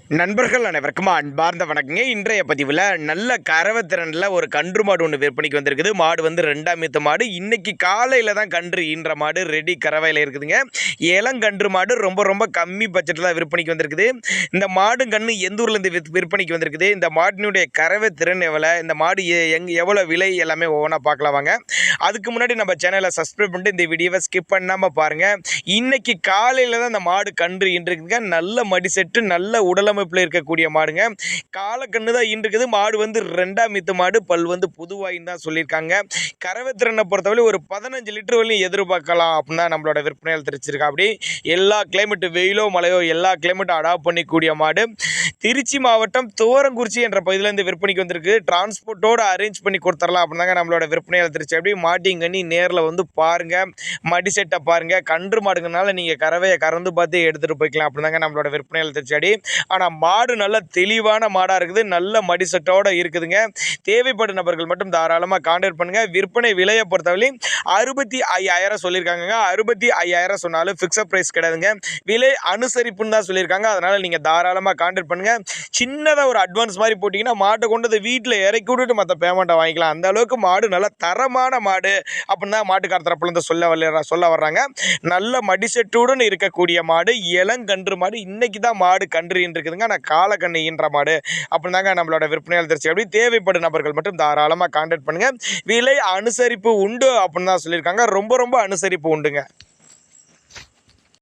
நண்பர்கள் அனைவருக்கும் அன்பார்ந்த வணக்கங்க. இன்றைய பதிவில் நல்ல கறவைத்திறனில் ஒரு கன்று மாடு ஒன்று விற்பனைக்கு வந்திருக்குது. மாடு வந்து 2ஆம் ஈத்து மாடு. இன்னைக்கு காலையில் தான் கன்று ஈன்ற மாடு ரெடி கறவையில் இருக்குதுங்க. இளங்கன்று மாடு ரொம்ப கம்மி பட்ஜெட்டில் தான் விற்பனைக்கு வந்திருக்குது. இந்த மாடு கன்று எந்த ஊர்லேருந்து விற்பனைக்கு வந்திருக்குது, இந்த மாட்டினுடைய கறவைத்திறன் எவ்வளோ, இந்த மாடு எவ்வளோ விலை, எல்லாமே ஒவ்வொன்றா பார்க்கலாம் வாங்க. அதுக்கு முன்னாடி நம்ம சேனலை சப்ஸ்கிரைப் பண்ணிட்டு இந்த வீடியோவை ஸ்கிப் பண்ணாமல் பாருங்கள். இன்னைக்கு காலையில் தான் இந்த மாடு கன்று ஈன்றிருக்குதுங்க. நல்ல மடி செட்டு, நல்ல உடலமைப்பில் இருக்கக்கூடிய மாடுங்க. காலக்கண்ணு தான் ஈன்றிருக்குது. மாடு வந்து 2ஆம் ஈத்து மாடு. பல் வந்து புதுவாயின்னு தான் சொல்லியிருக்காங்க. கறவைத்திறனை பொறுத்தவரை ஒரு 15 லிட்டர் வரையும் எதிர்பார்க்கலாம் அப்படின்னு தான் நம்மளோட விற்பனையால் தெரிவிச்சிருக்கா. அப்படி எல்லா கிளைமேட்டு, வெயிலோ மழையோ எல்லா கிளைமேட்டும் அடாப்ட் பண்ணிக்கூடிய மாடு. திருச்சி மாவட்டம் துவரங்குறிச்சி என்ற பகுதியிலேருந்து விற்பனைக்கு வந்திருக்கு. டிரான்ஸ்போர்ட்டோடு அரேஞ்ச் பண்ணி கொடுத்துடலாம் அப்படின்னாங்க நம்மளோட விற்பனையால் திருச்சி. அப்படி மாட்டிங்கண்ணி நேரில் வந்து பாருங்கள், மடி செட்டை பாருங்கள். கன்று மாடுங்கனால நீங்கள் கறவையை கறந்து பார்த்து எடுத்துகிட்டு போய்க்கலாம் அப்படின்னாங்க நம்மளோட விற்பனையால் திருச்சி. அடி ஆனால் மாடு நல்ல தெளிவான மாடாக இருக்குது, நல்ல மடி செட்டோடு இருக்குதுங்க. தேவைப்படும் நபர்கள் மட்டும் தாராளமாக கான்டாக்ட் பண்ணுங்கள். விற்பனை விலையை பொறுத்தவரை 65,000 சொல்லியிருக்காங்க. 65,000 சொன்னாலும் ஃபிக்ஸட் ப்ரைஸ் கிடையாதுங்க. விலை அனுசரிப்புன்னு தான் சொல்லியிருக்காங்க. அதனால் நீங்கள் தாராளமாக கான்டாக்ட் பண்ணுங்கள். சின்னதாக ஒரு அட்வான்ஸ் மாதிரி போட்டிங்கன்னா மாட்டை கொண்டு வீட்டில் இறக்கி விட்டுட்டு மற்ற பேமெண்ட்டை வாங்கிக்கலாம். அந்த அளவுக்கு மாடு நல்ல தரமான மாடு அப்படின்னு தான் மாட்டுக்கார தரப்புலேருந்து சொல்ல வர்றாங்க. நல்ல மடிசெட்டுடன் இருக்கக்கூடிய மாடு, இளங்கன்று மாடு. இன்னைக்கு தான் மாடு கன்று இருக்குதுங்க. ஆனால் காலக்கண்ணு ஈன்ற மாடு அப்படின்னு தாங்க நம்மளோட விற்பனையால் தெரிச்சு. அப்படி தேவைப்படும் நபர்கள் மட்டும் தாராளமாக கான்டாக்ட் பண்ணுங்கள். விலை அனுசரிப்பு உண்டு அப்படின்னு தான் சொல்லியிருக்காங்க. ரொம்ப அனுசரிப்பு உண்டுங்க.